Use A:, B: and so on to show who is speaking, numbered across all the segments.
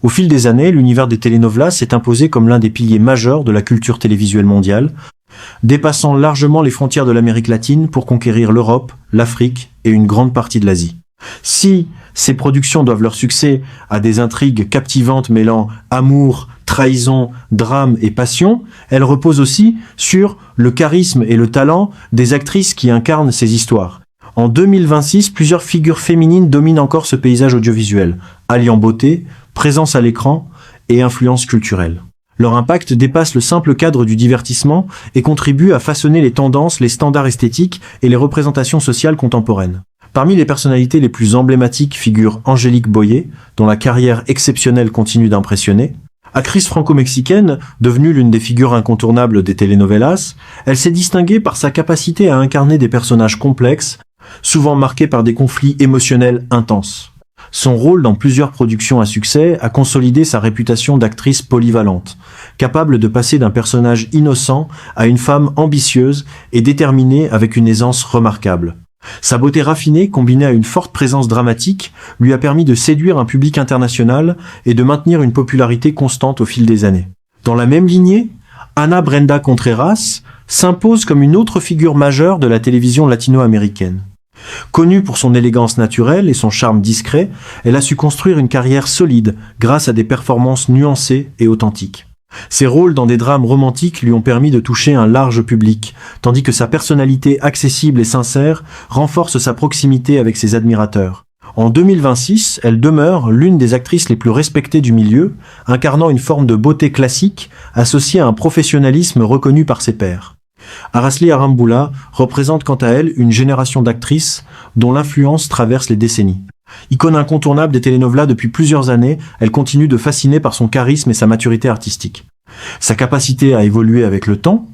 A: Au fil des années, l'univers des telenovelas s'est imposé comme l'un des piliers majeurs de la culture télévisuelle mondiale, dépassant largement les frontières de l'Amérique latine pour conquérir l'Europe, l'Afrique et une grande partie de l'Asie. Si ces productions doivent leur succès à des intrigues captivantes mêlant amour, trahison, drame et passion, elles reposent aussi sur le charisme et le talent des actrices qui incarnent ces histoires. En 2026, plusieurs figures féminines dominent encore ce paysage audiovisuel, alliant beauté, présence à l'écran et influence culturelle. Leur impact dépasse le simple cadre du divertissement et contribue à façonner les tendances, les standards esthétiques et les représentations sociales contemporaines. Parmi les personnalités les plus emblématiques figure Angélique Boyer, dont la carrière exceptionnelle continue d'impressionner. Actrice franco-mexicaine, devenue l'une des figures incontournables des telenovelas, elle s'est distinguée par sa capacité à incarner des personnages complexes, souvent marqués par des conflits émotionnels intenses. Son rôle dans plusieurs productions à succès a consolidé sa réputation d'actrice polyvalente, capable de passer d'un personnage innocent à une femme ambitieuse et déterminée avec une aisance remarquable. Sa beauté raffinée, combinée à une forte présence dramatique, lui a permis de séduire un public international et de maintenir une popularité constante au fil des années. Dans la même lignée, Ana Brenda Contreras s'impose comme une autre figure majeure de la télévision latino-américaine. Connue pour son élégance naturelle et son charme discret, elle a su construire une carrière solide grâce à des performances nuancées et authentiques. Ses rôles dans des drames romantiques lui ont permis de toucher un large public, tandis que sa personnalité accessible et sincère renforce sa proximité avec ses admirateurs. En 2026, elle demeure l'une des actrices les plus respectées du milieu, incarnant une forme de beauté classique associée à un professionnalisme reconnu par ses pairs. Araceli Arámbula représente quant à elle une génération d'actrices dont l'influence traverse les décennies. Icône incontournable des telenovelas depuis plusieurs années, elle continue de fasciner par son charisme et sa maturité artistique. Sa capacité à évoluer avec le temps,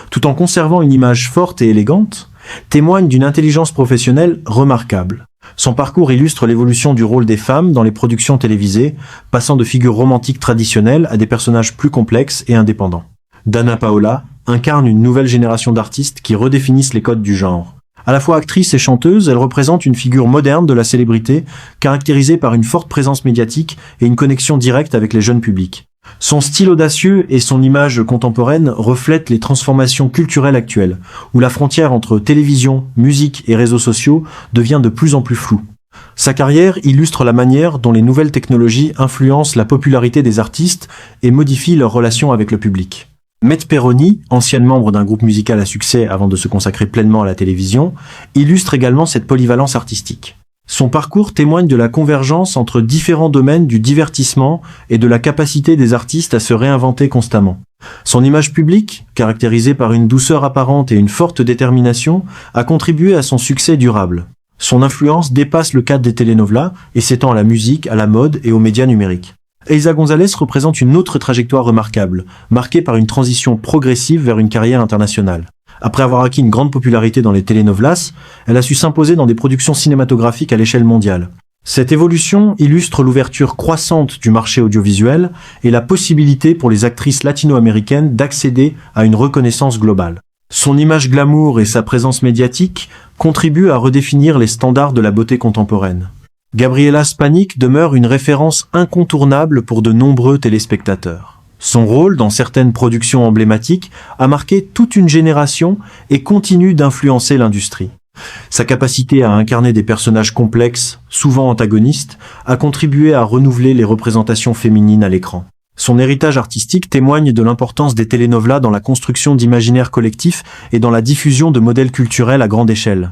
A: tout en conservant une image forte et élégante, témoigne d'une intelligence professionnelle remarquable. Son parcours illustre l'évolution du rôle des femmes dans les productions télévisées, passant de figures romantiques traditionnelles à des personnages plus complexes et indépendants. Danna Paola incarne une nouvelle génération d'artistes qui redéfinissent les codes du genre. À la fois actrice et chanteuse, elle représente une figure moderne de la célébrité, caractérisée par une forte présence médiatique et une connexion directe avec les jeunes publics. Son style audacieux et son image contemporaine reflètent les transformations culturelles actuelles, où la frontière entre télévision, musique et réseaux sociaux devient de plus en plus floue. Sa carrière illustre la manière dont les nouvelles technologies influencent la popularité des artistes et modifient leurs relations avec le public. Matt Perroni, ancienne membre d'un groupe musical à succès avant de se consacrer pleinement à la télévision, illustre également cette polyvalence artistique. Son parcours témoigne de la convergence entre différents domaines du divertissement et de la capacité des artistes à se réinventer constamment. Son image publique, caractérisée par une douceur apparente et une forte détermination, a contribué à son succès durable. Son influence dépasse le cadre des telenovelas et s'étend à la musique, à la mode et aux médias numériques. Eiza González représente une autre trajectoire remarquable, marquée par une transition progressive vers une carrière internationale. Après avoir acquis une grande popularité dans les telenovelas, elle a su s'imposer dans des productions cinématographiques à l'échelle mondiale. Cette évolution illustre l'ouverture croissante du marché audiovisuel et la possibilité pour les actrices latino-américaines d'accéder à une reconnaissance globale. Son image glamour et sa présence médiatique contribuent à redéfinir les standards de la beauté contemporaine. Gabriela Spanik demeure une référence incontournable pour de nombreux téléspectateurs. Son rôle dans certaines productions emblématiques a marqué toute une génération et continue d'influencer l'industrie. Sa capacité à incarner des personnages complexes, souvent antagonistes, a contribué à renouveler les représentations féminines à l'écran. Son héritage artistique témoigne de l'importance des telenovelas dans la construction d'imaginaires collectifs et dans la diffusion de modèles culturels à grande échelle.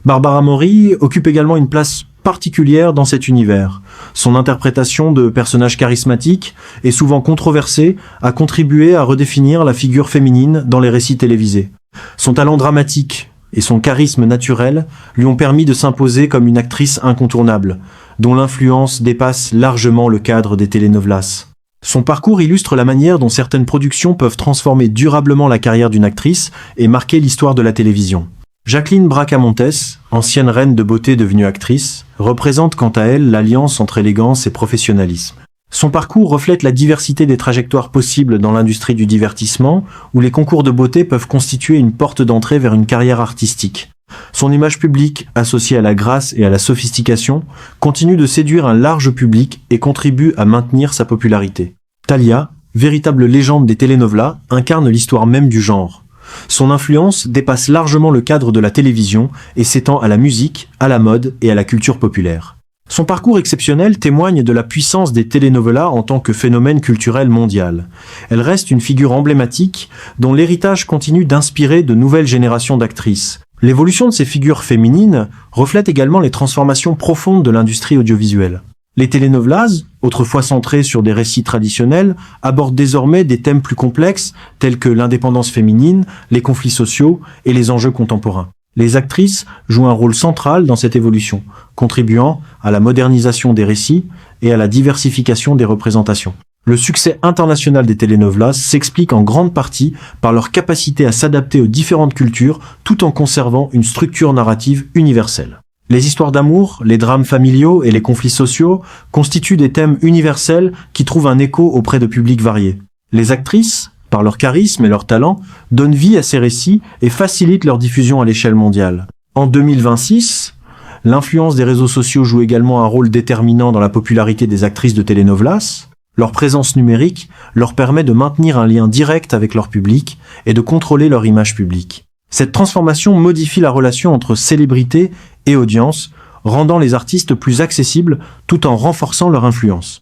A: Barbara Mori occupe également une place particulière dans cet univers. Son interprétation de personnages charismatiques et souvent controversés a contribué à redéfinir la figure féminine dans les récits télévisés. Son talent dramatique et son charisme naturel lui ont permis de s'imposer comme une actrice incontournable, dont l'influence dépasse largement le cadre des telenovelas. Son parcours illustre la manière dont certaines productions peuvent transformer durablement la carrière d'une actrice et marquer l'histoire de la télévision. Jacqueline Bracamontes, ancienne reine de beauté devenue actrice, représente quant à elle l'alliance entre élégance et professionnalisme. Son parcours reflète la diversité des trajectoires possibles dans l'industrie du divertissement, où les concours de beauté peuvent constituer une porte d'entrée vers une carrière artistique. Son image publique, associée à la grâce et à la sophistication, continue de séduire un large public et contribue à maintenir sa popularité. Thalia, véritable légende des telenovelas, incarne l'histoire même du genre. Son influence dépasse largement le cadre de la télévision et s'étend à la musique, à la mode et à la culture populaire. Son parcours exceptionnel témoigne de la puissance des telenovelas en tant que phénomène culturel mondial. Elle reste une figure emblématique dont l'héritage continue d'inspirer de nouvelles générations d'actrices. L'évolution de ces figures féminines reflète également les transformations profondes de l'industrie audiovisuelle. Les telenovelas, autrefois centrées sur des récits traditionnels, abordent désormais des thèmes plus complexes tels que l'indépendance féminine, les conflits sociaux et les enjeux contemporains. Les actrices jouent un rôle central dans cette évolution, contribuant à la modernisation des récits et à la diversification des représentations. Le succès international des telenovelas s'explique en grande partie par leur capacité à s'adapter aux différentes cultures tout en conservant une structure narrative universelle. Les histoires d'amour, les drames familiaux et les conflits sociaux constituent des thèmes universels qui trouvent un écho auprès de publics variés. Les actrices, par leur charisme et leur talent, donnent vie à ces récits et facilitent leur diffusion à l'échelle mondiale. En 2026, l'influence des réseaux sociaux joue également un rôle déterminant dans la popularité des actrices de telenovelas. Leur présence numérique leur permet de maintenir un lien direct avec leur public et de contrôler leur image publique. Cette transformation modifie la relation entre célébrité et audience, rendant les artistes plus accessibles tout en renforçant leur influence.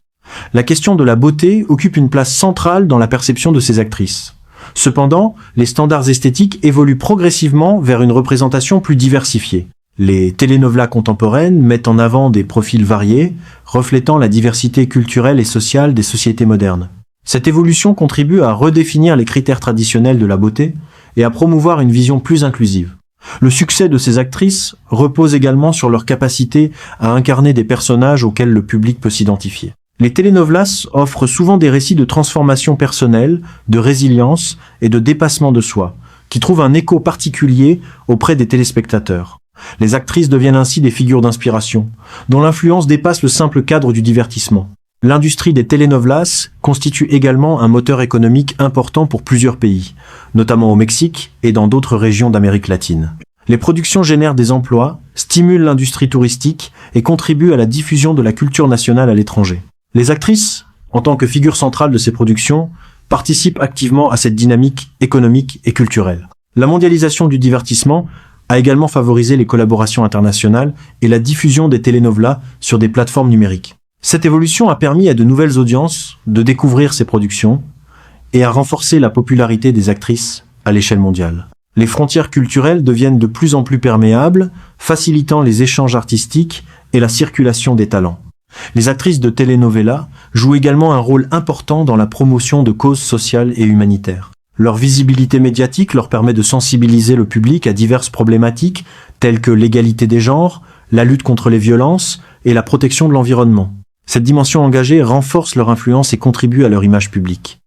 A: La question de la beauté occupe une place centrale dans la perception de ces actrices. Cependant, les standards esthétiques évoluent progressivement vers une représentation plus diversifiée. Les telenovelas contemporaines mettent en avant des profils variés, reflétant la diversité culturelle et sociale des sociétés modernes. Cette évolution contribue à redéfinir les critères traditionnels de la beauté et à promouvoir une vision plus inclusive. Le succès de ces actrices repose également sur leur capacité à incarner des personnages auxquels le public peut s'identifier. Les telenovelas offrent souvent des récits de transformation personnelle, de résilience et de dépassement de soi, qui trouvent un écho particulier auprès des téléspectateurs. Les actrices deviennent ainsi des figures d'inspiration, dont l'influence dépasse le simple cadre du divertissement. L'industrie des telenovelas constitue également un moteur économique important pour plusieurs pays, notamment au Mexique et dans d'autres régions d'Amérique latine. Les productions génèrent des emplois, stimulent l'industrie touristique et contribuent à la diffusion de la culture nationale à l'étranger. Les actrices, en tant que figures centrales de ces productions, participent activement à cette dynamique économique et culturelle. La mondialisation du divertissement a également favorisé les collaborations internationales et la diffusion des telenovelas sur des plateformes numériques. Cette évolution a permis à de nouvelles audiences de découvrir ces productions et à renforcer la popularité des actrices à l'échelle mondiale. Les frontières culturelles deviennent de plus en plus perméables, facilitant les échanges artistiques et la circulation des talents. Les actrices de telenovelas jouent également un rôle important dans la promotion de causes sociales et humanitaires. Leur visibilité médiatique leur permet de sensibiliser le public à diverses problématiques telles que l'égalité des genres, la lutte contre les violences et la protection de l'environnement. Cette dimension engagée renforce leur influence et contribue à leur image publique.